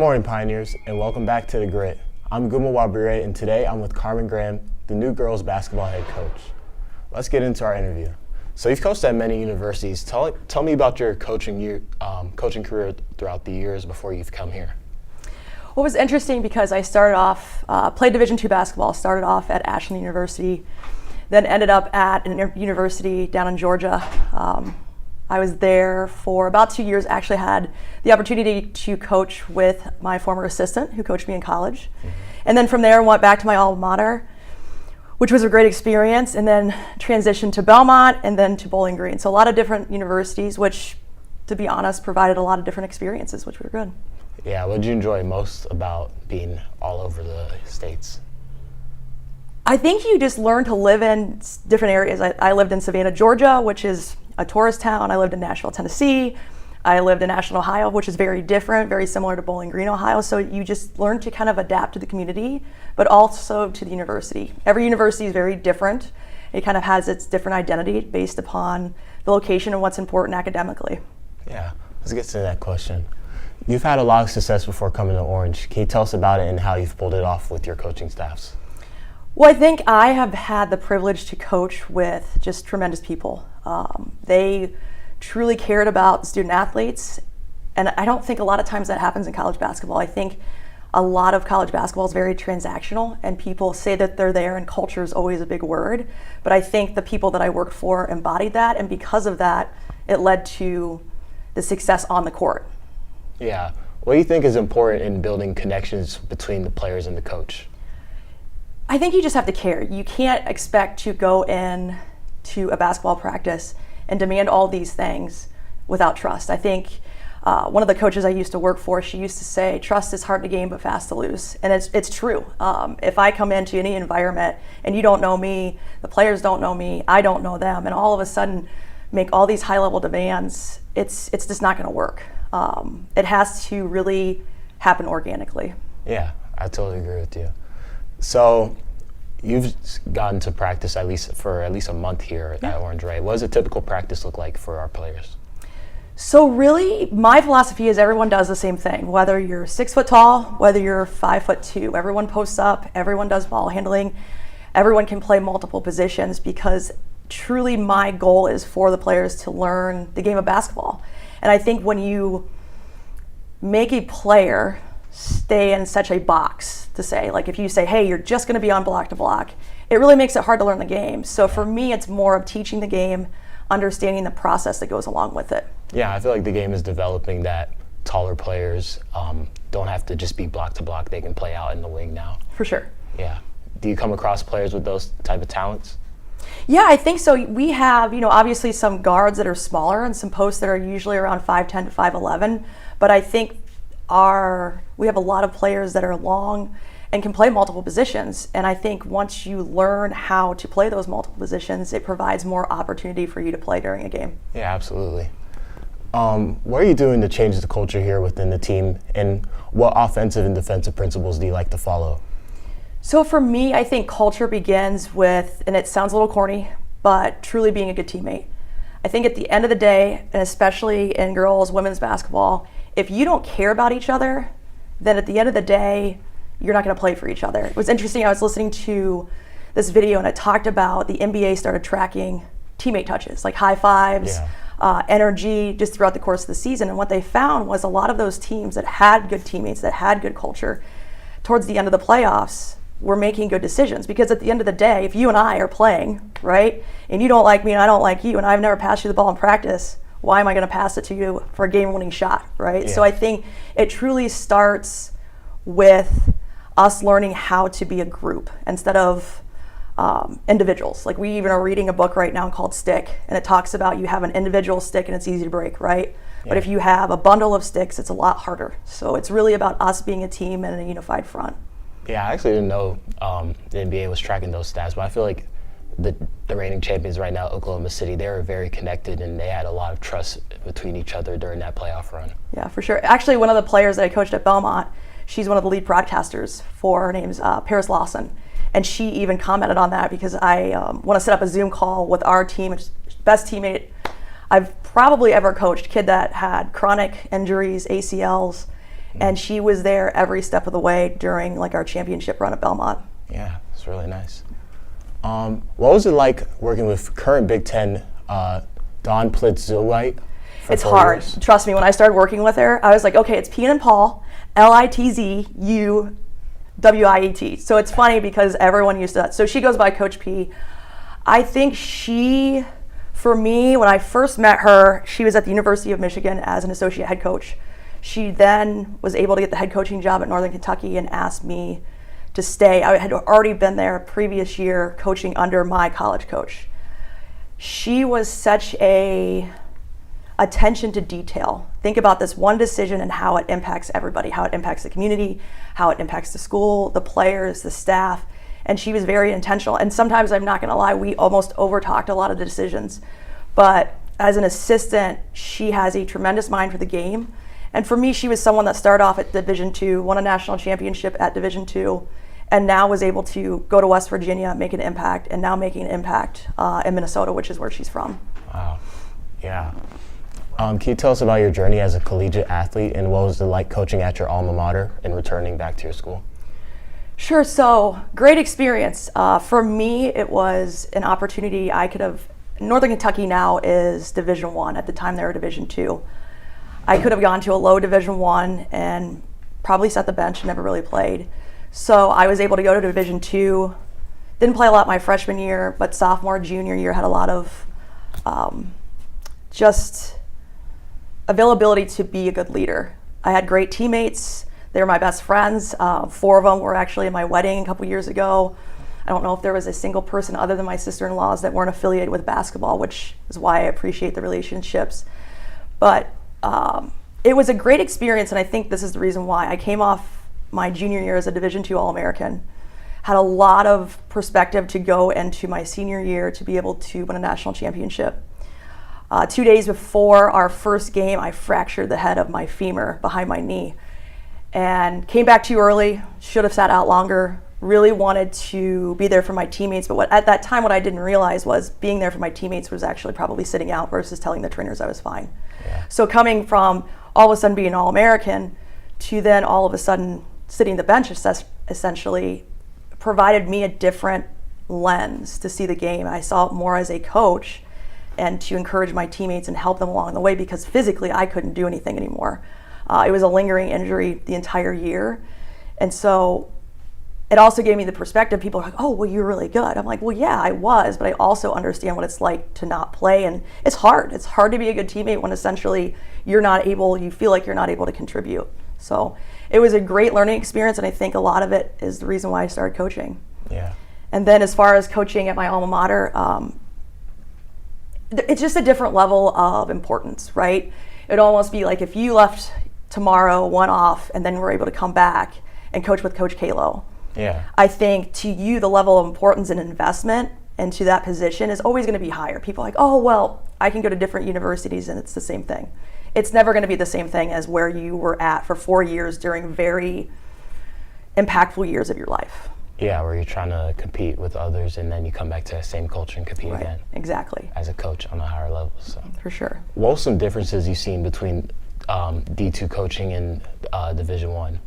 morning, Pioneers, and welcome back to The Grit. I'm Guma Wabire, and today I'm with Carmen Graham, the new girls basketball head coach. Let's get into our interview. So you've coached at many universities. Tell me about your coaching career throughout the years before you've come here. Well, it was interesting because I started off, played Division II basketball, started off at Ashland University, then ended up at a university down in Georgia. I was there for about 2 years, actually had the opportunity to coach with my former assistant who coached me in college. And then from there, went back to my alma mater, which was a great experience, and then transitioned to Belmont and then to Bowling Green. So a lot of different universities, which, to be honest, provided a lot of different experiences, which were good. Yeah, what did you enjoy most about being all over the States? I think you just learn to live in different areas. I lived in Savannah, Georgia, which is a tourist town. I lived in Nashville, Tennessee. I lived in Ashland, Ohio, which is very different, very similar to Bowling Green, Ohio. So you just learn to kind of adapt to the community, but also to the university. Every university is very different. It kind of has its different identity based upon the location and what's important academically. Yeah, let's get to that question. You've had a lot of success before coming to Orange. Can you tell us about it and how you've pulled it off with your coaching staffs? Well, I think I have had the privilege to coach with just tremendous people. They truly cared about student athletes, and I don't think a lot of times that happens in college basketball. I think a lot of college basketball is very transactional, and people say that they're there, and culture is always a big word. But I think the people that I worked for embodied that, and because of that, it led to the success on the court. Yeah. What do you think is important in building connections between the players and the coach? I think you just have to care. You can't expect to go in to a basketball practice and demand all these things without trust. I think one of the coaches I used to work for, she used to say, trust is hard to gain but fast to lose. And it's true. If I come into any environment and you don't know me, the players don't know me, I don't know them, and all of a sudden make all these high-level demands, it's just not going to work. It has to really happen organically. Yeah, I totally agree with you. So you've gotten to practice at least a month here at Orange, right? What does a typical practice look like for our players? So really, my philosophy is everyone does the same thing. Whether you're 6 foot tall, whether you're 5'2", everyone posts up, everyone does ball handling, everyone can play multiple positions, because truly my goal is for the players to learn the game of basketball. And I think when you make a player stay in such a box, to say, like if you say, hey, you're just going to be on block to block, it really makes it hard to learn the game. So for me, it's more of teaching the game, understanding the process that goes along with it. Yeah, I feel like the game is developing that taller players don't have to just be block to block. They can play out in the wing now. For sure. Yeah. Do you come across players with those type of talents? Yeah, I think so. We have, obviously some guards that are smaller and some posts that are usually around 5'10" to 5'11", but I think we have a lot of players that are long and can play multiple positions. And I think once you learn how to play those multiple positions, it provides more opportunity for you to play during a game. Yeah, absolutely. What are you doing to change the culture here within the team, and what offensive and defensive principles do you like to follow? So for me, I think culture begins with, and it sounds a little corny, but truly being a good teammate. I think at the end of the day, and especially in girls, women's basketball, if you don't care about each other, then at the end of the day, you're not going to play for each other. It was interesting, I was listening to this video and it talked about the NBA started tracking teammate touches, like high fives, energy, just throughout the course of the season. And what they found was a lot of those teams that had good teammates, that had good culture, towards the end of the playoffs, were making good decisions. Because at the end of the day, if you and I are playing, right, and you don't like me and I don't like you, and I've never passed you the ball in practice, why am I going to pass it to you for a game-winning shot, right? Yeah. So I think it truly starts with us learning how to be a group instead of individuals. Like we even are reading a book right now called Stick, and it talks about you have an individual stick and it's easy to break, right? Yeah. But if you have a bundle of sticks, it's a lot harder. So it's really about us being a team and a unified front. Yeah, I actually didn't know the NBA was tracking those stats, but I feel like the reigning champions right now, Oklahoma City, they were very connected and they had a lot of trust between each other during that playoff run. Yeah, for sure. Actually, one of the players that I coached at Belmont, she's one of the lead broadcasters her name's Paris Lawson. And she even commented on that because I want to set up a Zoom call with our team, best teammate I've probably ever coached, kid that had chronic injuries, ACLs, And she was there every step of the way during like our championship run at Belmont. Yeah, it's really nice. What was it like working with current Big Ten Dawn Plitt-Zwight? It's hard. Trust me, when I started working with her, I was like, okay, it's Pien and Paul, Littzuwiet. So it's funny because everyone used to, so she goes by Coach P. I think she, for me, when I first met her, she was at the University of Michigan as an associate head coach. She then was able to get the head coaching job at Northern Kentucky and asked me to stay. I had already been there previous year coaching under my college coach. She was such a attention to detail. Think about this one decision and how it impacts everybody, how it impacts the community, how it impacts the school, the players, the staff. And she was very intentional. And sometimes, I'm not gonna lie, we almost over-talked a lot of the decisions. But as an assistant, she has a tremendous mind for the game. And for me, she was someone that started off at Division II, won a national championship at Division II, and now was able to go to West Virginia, make an impact, and now making an impact in Minnesota, which is where she's from. Wow, yeah. Can you tell us about your journey as a collegiate athlete, and what was it like coaching at your alma mater and returning back to your school? Sure, so great experience. For me, it was an opportunity I could have, Northern Kentucky now is Division I. At the time, they were Division II. I could have gone to a low Division I and probably sat the bench and never really played. So I was able to go to Division II. Didn't play a lot my freshman year, but sophomore, junior year had a lot of just availability to be a good leader. I had great teammates. They were my best friends. 4 of them were actually at my wedding a couple years ago. I don't know if there was a single person other than my sister-in-laws that weren't affiliated with basketball, which is why I appreciate the relationships. But it was a great experience, and I think this is the reason why. I came off my junior year as a Division II All-American, had a lot of perspective to go into my senior year to be able to win a national championship. 2 days before our first game, I fractured the head of my femur behind my knee and came back too early, should have sat out longer, really wanted to be there for my teammates. But at that time, what I didn't realize was being there for my teammates was actually probably sitting out versus telling the trainers I was fine. Yeah. So coming from all of a sudden being an All-American to then all of a sudden sitting the bench essentially provided me a different lens to see the game. I saw it more as a coach and to encourage my teammates and help them along the way, because physically I couldn't do anything anymore. It was a lingering injury the entire year. And so it also gave me the perspective. People are like, oh, well, you're really good. I'm like, well, yeah, I was, but I also understand what it's like to not play. And it's hard. It's hard to be a good teammate when essentially you feel like you're not able to contribute. So it was a great learning experience, and I think a lot of it is the reason why I started coaching. Yeah. And then as far as coaching at my alma mater, it's just a different level of importance, right? It'd almost be like if you left tomorrow, one off, and then were able to come back and coach with Coach Kalo. Yeah. I think to you, the level of importance and investment into that position is always going to be higher. People are like, oh, well, I can go to different universities and it's the same thing. It's never going to be the same thing as where you were at for 4 years during very impactful years of your life. Yeah, where you're trying to compete with others and then you come back to that same culture and compete Right. again. Exactly. As a coach on a higher level. So. For sure. What were some differences you've seen between D2 coaching and Division I?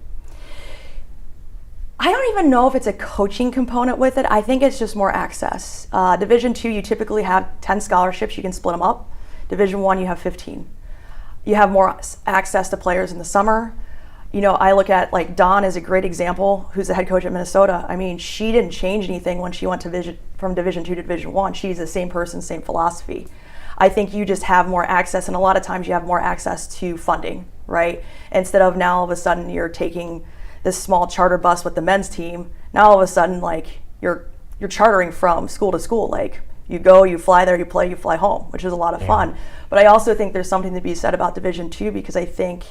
I don't even know if it's a coaching component with it. I think it's just more access. Division II, you typically have 10 scholarships. You can split them up. Division I, you have 15. You have more access to players in the summer. You know, I look at like Dawn is a great example, who's the head coach at Minnesota. I mean, she didn't change anything when she went from Division II to Division I. She's the same person, same philosophy. I think you just have more access, and a lot of times you have more access to funding, right? Instead of now all of a sudden you're taking this small charter bus with the men's team, now all of a sudden like you're chartering from school to school. Like you go, you fly there, you play, you fly home, which is a lot of fun. But I also think there's something to be said about Division II, because I think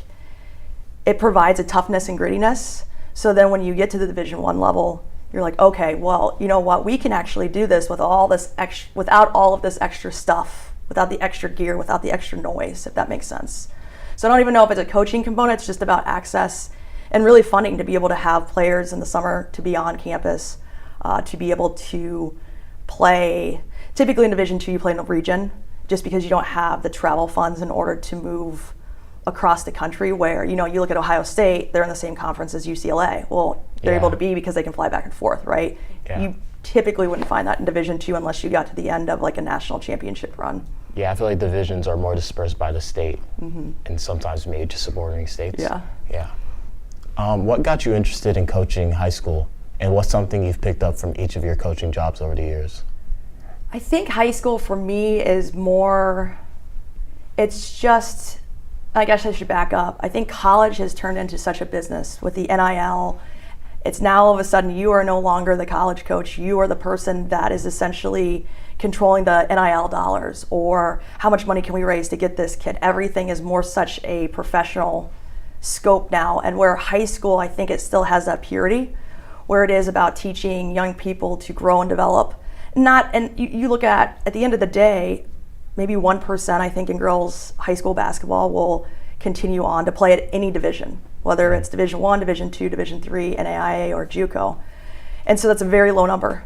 it provides a toughness and grittiness. So then when you get to the Division I level, you're like, okay, well, you know what? We can actually do this with all this without all of this extra stuff, without the extra gear, without the extra noise, if that makes sense. So I don't even know if it's a coaching component. It's just about access and really funding to be able to have players in the summer to be on campus, to be able to play. Typically in Division II, you play in a region just because you don't have the travel funds in order to move across the country where, you look at Ohio State, they're in the same conference as UCLA. Well, they're able to be because they can fly back and forth, right? Yeah. You typically wouldn't find that in Division II unless you got to the end of like a national championship run. Yeah, I feel like divisions are more dispersed by the state, and sometimes maybe just subordinating states. Yeah. What got you interested in coaching high school, and what's something you've picked up from each of your coaching jobs over the years? I think high school for me is more, it's just, I guess I should back up. I think college has turned into such a business with the NIL. It's now all of a sudden you are no longer the college coach. You are the person that is essentially controlling the NIL dollars, or how much money can we raise to get this kid. Everything is more such a professional scope now. And where high school, I think it still has that purity, where it is about teaching young people to grow and develop. And you look at the end of the day, maybe 1% I think in girls high school basketball will continue on to play at any division, whether it's Division I, Division II, Division III, NAIA, or JUCO. And so that's a very low number.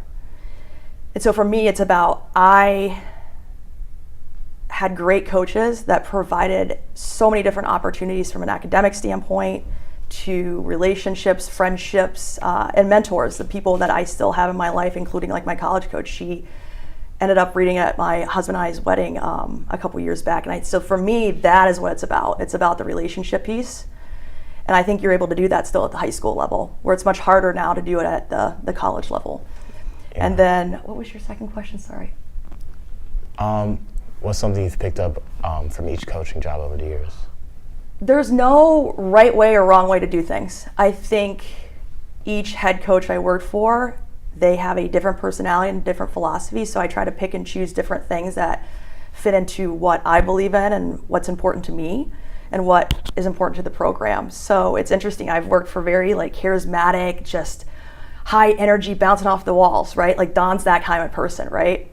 And so for me, it's about, I had great coaches that provided so many different opportunities from an academic standpoint to relationships, friendships, and mentors, the people that I still have in my life, including like my college coach. She ended up reading at my husband and I's wedding a couple years back. And so for me, that is what it's about. It's about the relationship piece. And I think you're able to do that still at the high school level, where it's much harder now to do it at the college level. Yeah. And then, what was your second question? Sorry. What's something you've picked up from each coaching job over the years? There's no right way or wrong way to do things. I think each head coach I worked for, they have a different personality and different philosophy, so I try to pick and choose different things that fit into what I believe in and what's important to me and what is important to the program. So it's interesting. I've worked for very charismatic, just high energy, bouncing off the walls, right? Like Don's that kind of person, right?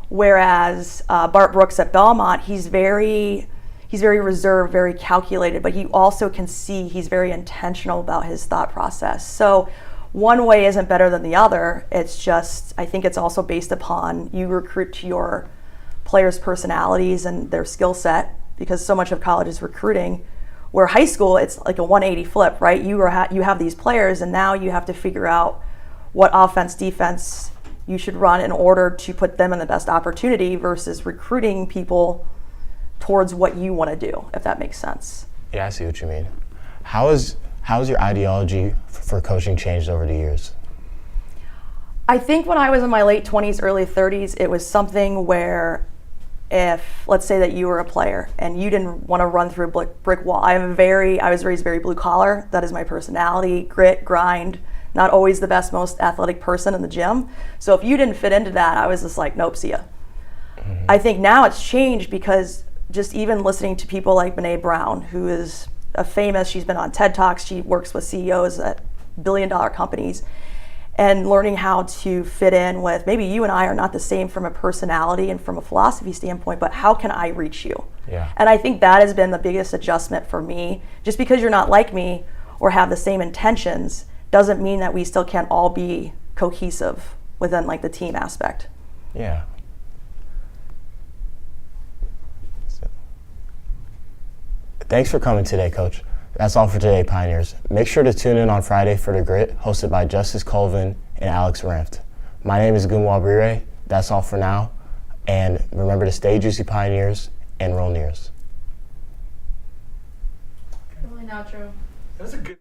Whereas Bart Brooks at Belmont, he's very reserved, very calculated, but you also can see he's very intentional about his thought process. So one way isn't better than the other. It's just, I think it's also based upon you recruit to your players' personalities and their skill set, because so much of college is recruiting, where high school, it's like a 180 flip, right? You have these players, and now you have to figure out what offense, defense you should run in order to put them in the best opportunity versus recruiting people towards what you want to do, if that makes sense. Yeah, I see what you mean. How has your ideology for coaching changed over the years? I think when I was in my late 20s, early 30s, it was something where if, let's say that you were a player and you didn't want to run through a brick wall. I was raised very blue collar. That is my personality, grit, grind, not always the best, most athletic person in the gym. So if you didn't fit into that, I was just like, nope, see ya. I think now it's changed because just even listening to people like Brené Brown, who is she's been on TED Talks, she works with CEOs at billion-dollar companies, and learning how to fit in with, maybe you and I are not the same from a personality and from a philosophy standpoint, but how can I reach you? Yeah. And I think that has been the biggest adjustment for me. Just because you're not like me or have the same intentions doesn't mean that we still can't all be cohesive within the team aspect. Yeah. Thanks for coming today, Coach. That's all for today, Pioneers. Make sure to tune in on Friday for The Grit, hosted by Justice Colvin and Alex Ranft. My name is Gunwa Bire. That's all for now. And remember to stay juicy, Pioneers, and roll nears. Really outro. That was a good